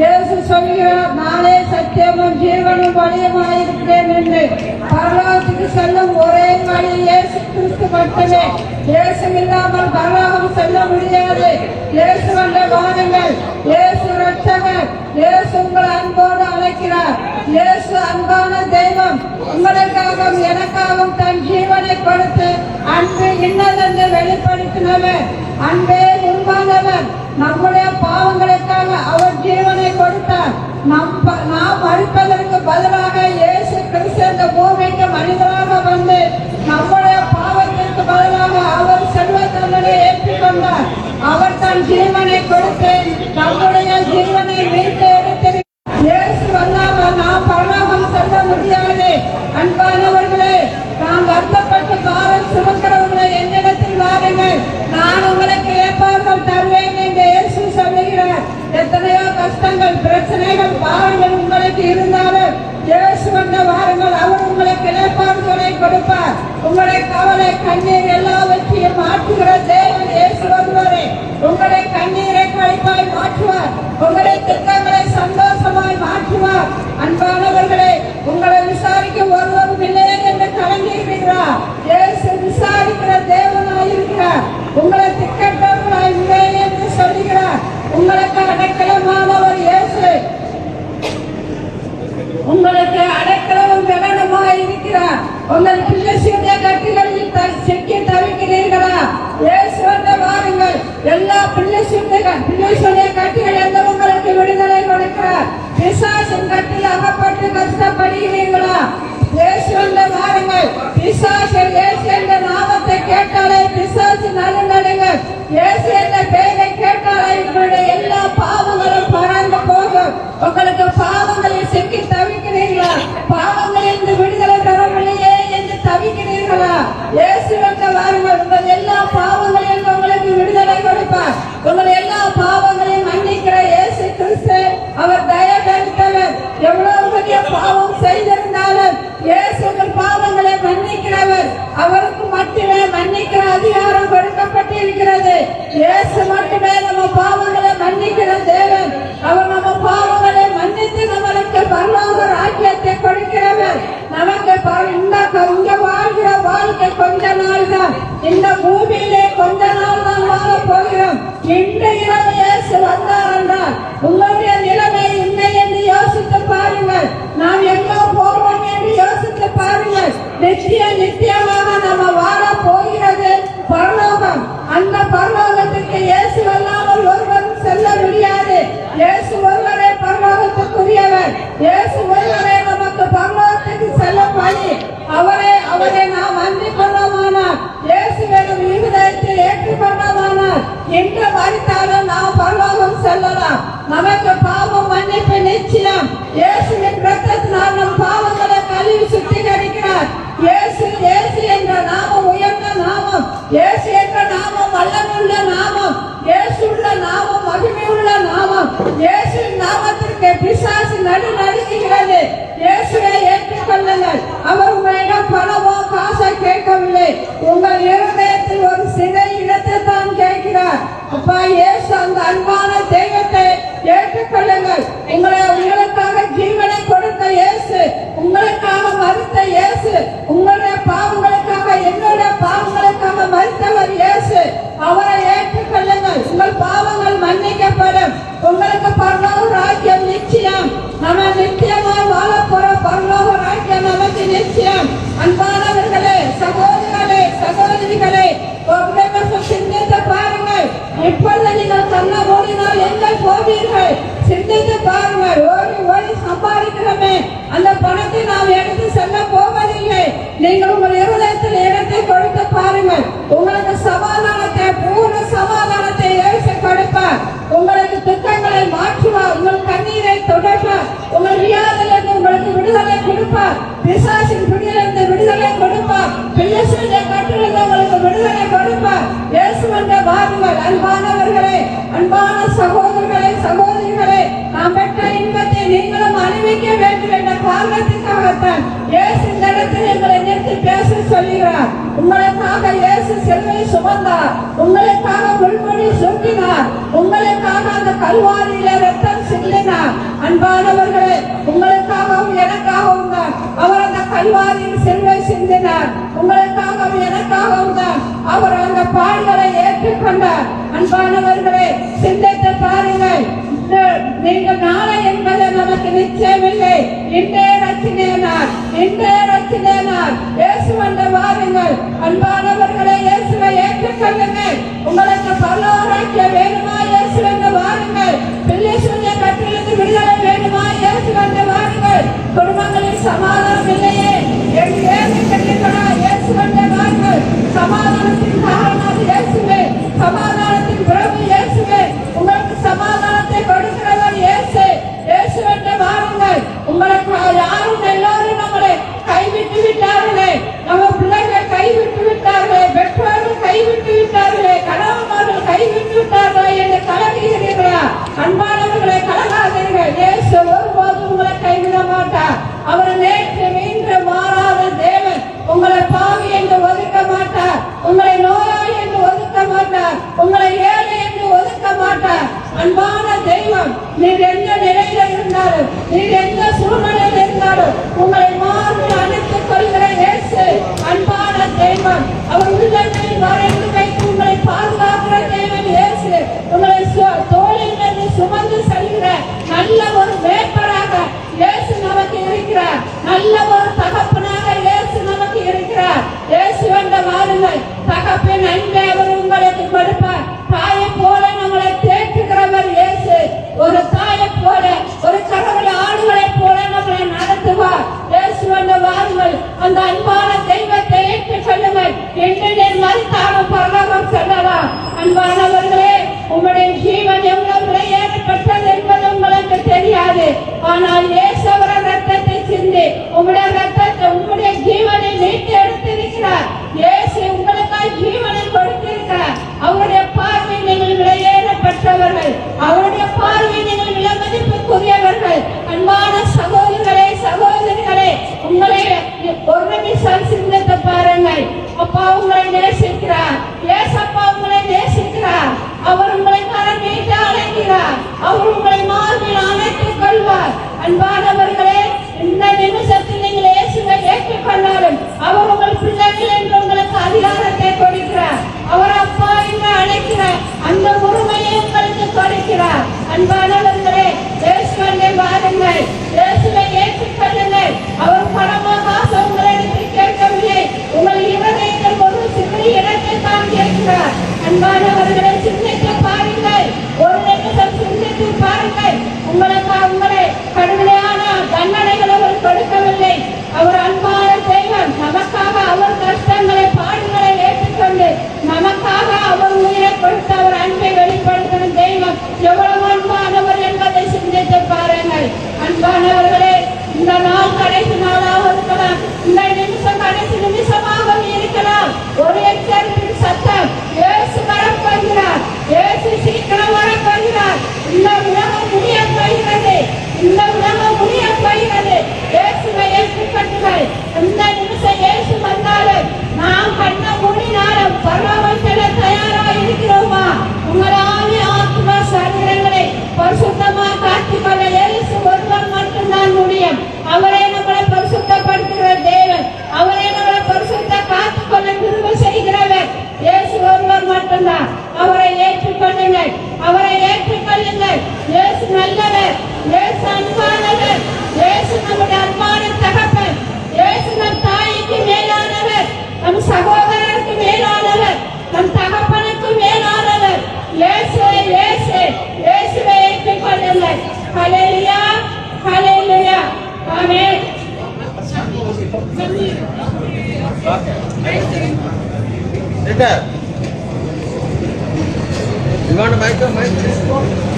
இயேசு சொல்கிறார், நானே சத்தியமும் ஜீவனும் வழியுமாயிருக்கிறேன் என்று. பரலோகத்துக்கு செல்லும் ஒரே வழி இயேசு கிறிஸ்து மட்டுமே. இயேசு இல்லாமல் பரலோகம் செல்ல முடியாது. இயேசு வந்த வாருங்கள், இயேசு ரட்சகர், இயேசு உங்களை அன்போடு அழைக்கிறார். இயேசு அன்பான தெய்வம். உங்களுக்காகவும் எனக்காகவும் தன் ஜீவனை கொடுத்து அன்பு இன்னதென்று வெளிப்படுத்தினவர். அன்பே உருவானவர். நம்முடைய பாவங்களுக்காக அவர் ஜீவனை கொடுத்தார். நாம் மறிப்பதற்கு பதிலாக இயேசு கிறிஸ்து இந்த பூமிக்கு மனிதராக வந்து நம்முடைய பாவத்திற்கு பதிலாக அவர் செல்வ தண்டனை ஏற்றுக்கொண்டார். அவர் தன் ஜீவனை கொடுத்து நம்முடைய ஜீவனை மீட்டு எடுத்திருக்கிறார். இயேசு வந்தாமல் நாம் பரலோகம் செல்ல முடியாது. அன்பானவர்களே, நாம் வருத்தப்பட்டு பாரம் சுமக்கிறவர்களை என்னிடத்தில் வாருங்கள், நான் உங்களுக்கு ஏற்பாடுகள் தருவேன் என்று இயேசு சொல்லுகிறார். எத்தனையோ கஷ்டங்கள், பிரச்சனைகள், பாவங்கள் உங்களுக்கு இருந்தாலும் இயேசு வந்த வாருங்கள், அவர் உங்களுக்கு ஏற்பாடுகளை கொடுப்பார். உங்களை கவலை, கண்ணீர் எல்லாவற்றையும் மாற்றுகிற தேவன் இயேசு ஒருவரே. உங்களை கண்ணீரை கழிப்பாய் மாற்றுவார். உங்களை திட்டங்களை சந்தோஷமாய் மாற்றுவார். அன்பானவர்களே, உங்களை விசாரிக்க ஒருவரும் இல்லை என்று கலங்கியிருக்கிறார். இயேசு விசாரிக்கிற தேவனாயிருக்கிறார். உங்களை திக்கற்றவர்களாய் இல்லை என்று சொல்லுகிறார். உங்களுக்கு அடைக்கலமானவர் இயேசு. உங்களுக்கு அடைக்கலமும் கவனமாய் இருக்கிறார். உங்கள் பிள்ளைகளுடைய கட்டிகளில் சிக்கி தவிக்கிறீர்களா? இயேசு வந்த வாருங்கள், எல்லா பிள்ளைகளுடைய கட்டிகள் எந்த உங்களுக்கு விடுதலை கொடுக்கிறார். பிசாசின் கட்டில் அகப்பட்டு கஷ்டப்படுகிறீர்களா? இயேசு வந்த வாருங்கள். பிசாசு இயேசு என்ற நாமத்தை கேட்டாலே பிசாசு நடுநடுங்கள். இயேசு என்ற பெயரை கேட்டாலே உங்களுடைய எல்லா பாவங்களும் பறந்து போகும். உங்களுக்கு பாவங்களில் சிக்கி தவிக்கிறீர்களா? பாவங்களில் விடுதலை பெறவில்லையே என்று தவிக்கிறீர்களா? இயேசு வந்த வாருங்கள். உங்கள் எல்லா பாவங்களையும் உங்களுக்கு விடுதலை கொடுப்பார். உங்கள் எல்லா பாவங்களையும் மன்னிக்கிற இயேசு கிறிஸ்து அவர் தயவளித்தவர். எவ்வளவு பெரிய பாவம் செய்திருந்தாலும் இயேசு உங்கள் பாவங்களை மன்னிக்கிறவர். அவருக்கு மட்டுமே மன்னிக்கிற அதிகாரம் கொடுக்கப்பட்டிருக்கிறது. இயேசு மட்டுமே நம்ம பாவங்களை மன்னிக்கிற தேவன். அவர் நம்ம பாவங்களை மன்னித்து நம்மளுக்கு பரலோக ராஜ்யத்தை கொடுக்கிறவர். நமக்கு இங்க வாழ்கிற வாழ்க்கை கொஞ்ச நாள் தான். இந்த பூமியிலே கொஞ்ச நாள் தான் வாழ போகிறோம். இந்த இரவு இயேசு வந்தார் என்றால் உங்களுடைய நிலைமை இல்லை என்று யோசித்து பாருங்கள். நாம் எங்கே போவோம் என்று யோசித்து பாருங்கள். நித்தியமாக நம்ம வாழ போகிறது பரலோகம். அந்த பரலோகத்துக்கு இயேசு அல்லாமல் ஒருவரும் செல்ல முடியாது. இயேசு ஒருவரே பரலோகத்துக்குரியவர். இயேசு ஒருவரே நமக்கு பரலோகத்துக்கு செல்ல வழி. அவரை நாம் அன்பு கொண்டோமானால், இயேசு வேணும் இருதயத்தில் ஏற்றுக்கொண்டோமானால், எங்கு மறித்தாலும் நாம் பரலோகம் செல்லலாம். நமக்கு பாவம் மன்னிப்பு நிச்சயம். இயேசுவின் இரத்தத்தினால் நம் பாவங்களை கழுவி சுத்திகரிக்கிறார். இயேசு என்ற நாமம் உயர்ந்த நாமம். இயேசு என்ற நாமம் வல்லமையுள்ள நாமம். இயேசுள்ள நாமம் மகிமையுள்ள நாமம். இயேசுவின் நாமத்திற்கு பிசாசு நடுநடுங்குகிறது. இயேசுவை ஏற்றுக்கொள்ளுங்கள். அவர் உங்களிடம் பணமோ காசை கேட்கவில்லை. உங்கள் இருதயத்தில் ஒரு சிறை இடத்தை தான் கேட்கிறார். அப்பா இயேசு அந்த அன்பான தெய்வத்தை ஏற்றுக்கொள்ளுங்கள். உங்களுக்காக ஜீவனை கொடுத்த இயேசு, உங்களுக்காக மறுத்த இயேசு, உங்களுடைய பாவங்களுக்காக என்னுடைய பாவங்களுக்காக மறுத்தவர் இயேசு. அவரை ஏற்றுக்கொள்ளுங்கள். உங்கள் பாவங்கள் மன்னிக்கப்படும். உங்களுக்கு பரலோக ராஜ்யம் நிச்சயம். நம்ம நிச்சயமாய் வாழ போற பரலோக ராஜ்யம் நமக்கு நிச்சயம். அன்பானவர்களே, சகோதரிகளே, சிந்தித்து பாருங்கள். இப்பொழுது நீங்கள் கண்ண ஓடினால் எங்கே போவீர்கள்? சிந்தித்து பாருங்கள். ஓடி சம்பாதிக்கிறோமே, அந்த பணத்தை நாம் எடுத்து செல்ல போவதில்லை. நீங்கள் உங்கள் இருதயத்தில் இடத்தை கொடுத்து பாருங்கள். உங்களுக்கு சமாதானத்தை, பூர்ண சமாதானத்தை இயேசு கொடுப்பார். உங்களுக்கு துக்கங்களை மாற்றுவார். உங்கள் கண்ணீரை தொடர்பார். உங்கள் வியாதிலிருந்து உங்களுக்கு விடுதலை கொடுப்பார். பிசாசின் பிடியிலிருந்து விடுதலை கொடுப்பார். பிள்ளைகளுடைய கட்டிலிருந்து உங்களுக்கு விடுதலை கொடுப்பார். இயேசு வந்த வாருங்கள். அன்பானவர்களே, அன்பான சகோதரிகளே, நாம் பெற்ற இன்பத்தை நீங்களும் அனுபவிக்க வேண்டும் என்ற காரணத்துக்காகத்தான் இயேசு இந்த இடத்தில் எங்களை நிறுத்தி பேச சொல்லுகிறார். உங்களுக்காக இயேசு சிலுவை சுமந்தார். உங்களுக்காக முள்முடி சூட்டினார். உங்களுக்காக அந்த கல்வாரியில ரத்தம் சிந்தினார். நமக்காகவும் தான் அவர் அந்த பாடுகளை ஏற்றுக்கொண்டார். அன்பானவர்களே, சிந்தித்து பாருங்கள். நீங்கள் நாளை என்பது நமக்கு நிச்சயமில்லை. இன்றே ரட்சினேனார், இன்றே ரட்சினேனார். இயேசுவண்டை வாருங்கள். அன்பானவர்களே, இயேசுவை ஏற்றுக்கொள்ளுங்கள். உங்களுக்கு பரலோக வேணுமா? இயேசுவண்டை வாருங்கள். பிள்ளை சொல்லிய கட்டிலிருந்து விடுதலை வேணுமா? இயேசுவண்டை வாருங்கள். குடும்பங்களில் சமாதானம் இல்லையே, ஏழு கட்டிகளா? இயேசுவண்டை வாருங்கள். சமாதானத்தின் காரணம் இயேசுவே, சமாதானத்தின் பிரபு இயேசுவே. உங்களுக்கு சமாதானத்தை கொடுக்கிறவர் இயேசு. இயேசுவண்டை வாருங்கள். உங்களுக்கு யாரும் எல்லோரும் நம்மளை கைவிட்டு விட்டார்களே, நம்ம பிள்ளைகள் கைவிட்டு விட்டார்களே, பெற்றோர்கள் கைவிட்டு விட்டார்களே, கணவன்மார்கள் கைவிட்டு விட்டார்களே என்று கலங்குகிறீர்களா? அன்பானவர்களை கலங்காதீர்கள். இயேசு ஒருபோதும் உங்களை கைவிட மாட்டார். அவர் நேற்று இன்று மாறாத தேவன். உங்களை பாவி என்று ஒதுக்க மாட்டார், உங்களை நோயாளி என்று ஒதுக்க மாட்டார், உங்களை ஏழை என்று ஒதுக்க மாட்டார். அன்பான தெய்வம், நீர் எந்த நிலையில இருந்தாலும், நீர் எந்த சூழ்நிலையில் இருந்தாலும் உங்களை மார்பில் அணைத்துக் கொள்கிற இயேசு அன்பான தெய்வம். அவர் உள்ளங்களில் வரைந்து வைத்து உங்களை பாதுகாக்கிற தெய்வம் இயேசு. உங்களை தோளில் இருந்து சுமந்து செல்கிற நல்ல ஒரு மேய்ப்பராக இயேசு நமக்கு இருக்கிறார். நல்ல ஒரு தகப்பனாக இயேசு நமக்கு இருக்கிறார். இயேசு வந்த வாருங்கள். தகப்பின் அன்பை அவர் உங்களுக்கு கொடுப்பார். தாயை போல நம்மளை தேற்றுகிறவர் இயேசு. ஒரு தாயை போல, ஒரு கடவுள் ஆடுகளை போல நம்மளை நடத்துவார். இயேசு வந்த வாருங்கள். அந்த அன்பான தெய்வத்தை ஏற்றுக் கொள்ளுங்கள். என்று நீர் மறுத்தாலும் பரலோகம் செல்லலாம். அன்பானவர்களே, உங்களுடைய ஜீவன் எவ்வளவு விலையேறப்பட்டது என்பது உங்களுக்கு தெரியாது. ஆனால் இயேசு அவர் ரத்தத்தை சிந்தி உங்களுடைய ரத்தத்தை, உங்களுடைய ஜீவனை மீட்டு எடுத்திருக்கிறார். இயேசு உங்களுக்காக ஜீவனை கொடுத்திருக்கிறார். அவருடைய பார்வை நீங்கள் விலையேறப்பட்டவர்கள், அவருடைய பார்வை நீங்கள் விலைமதிப்புக்குரியவர்கள். அன்பான சகோதரர்களே, சகோதரிகளே, உங்களை ஒரு நிமிஷம் சிந்தித்து பாருங்கள். அப்பா உங்களை நேசிக்கிறார். ஏசப்பா உங்களை நேசிக்கிறார். அவர் உங்களை கரம் நீட்டி அழைக்கிறார். அவர் உங்களை மார்பில் அணைத்துக் கொள்வார். அன்பானவர்களே, இந்த நிமிஷத்தில் நீங்கள் இயேசுவை ஏற்றுக்கொண்டாலும் அவர் உங்கள் பிள்ளைகள் என்று உங்களுக்கு அதிகாரத்தை கொடுக்கிறார். அவர் அப்பா என்று அழைக்கிறார். அந்த உரிமையை உங்களுக்கு கொடுக்கிறார். அன்பானவர்களே, இயேசுவை வாருங்கள். இயேசுவை ஏற்றுக்கொள்ளுங்கள். அவர் பணமோ காசோ உங்களிடத்தில் கேட்கவில்லை. உங்கள் இருதயத்தில் ஒரு சிறு இடத்தை தான் கேட்கிறார். அன்பானவர்களை சிந்தித்து பாருங்கள். ஒரு நிமிஷம் சிந்தித்து பாருங்கள். உங்களை கடுமையான தண்டனைகளை அவர் கொடுக்கவில்லை. அவர் அன்பான தெய்வம். நமக்காக அவர் கஷ்டங்களை, பாடுகளை ஏற்றுக்கொண்டு நமக்காக அவர் உயிரை கொடுத்து அவர் அன்பை வெளிப்படுத்தின தெய்வம் எவ்வளவு அன்பானவர் என்பதை சிந்தித்து பாருங்கள். அன்பானவர்களே, இந்த நாள் கடைசி நாளாக இருக்கலாம், இந்த நிமிஷம் கடைசி நிமிஷமாக இருக்கலாம். ஒரு எச்சரிப்பின் சத்தம், இயேசு வரப்போகிறார். இயேசு சீக்கிரம் வரப்போகிறார். இந்த உலகம் முடிய போகிறது. இந்த உலகம் முடிய போகிறது. இயேசுவை ஏற்றுக்கொள்ளுங்கள். இந்த நிமிஷம் இயேசு வந்தாலும் நாம் கண்ண மூடினாலும் பரலோகம் செல்ல தயாராக இருக்கிறோமா? உங்கள் ஆவி, ஆத்மா, சரீரங்களை பரிசுத்தமா காத்துக்கொள்ள இயேசு ஒருவர் மட்டும்தான் முடியும். அவரே நம்மளை பரிசுத்தப்படுத்துகிற தேவன். அவரே நம்மளை பரிசுத்த காத்துக்கொள்ள கிருபை செய்கிறவர் இயேசு ஒருவர் மட்டும்தான். அவரை ஏற்றுக்கொள்ளுங்கள். அவரை ஏற்றுக்கொள்ளுங்கள். இயேசு நல்லவர். இயேசு அன்பானவர். இயேசு நம்முடைய அன்பான தகப்பன். இயேசு நம் தாய்க்கு மேலானவர், நம் சகோதரருக்கு மேலானவர், நம் தகப்பனுக்கு மேலானவர். இயேசுவை இயேசுவை ஏற்றுக்கொள்ளுங்கள். ஹல்லேலூயா, ஹல்லேலூயா. ஆமென். You want a mic?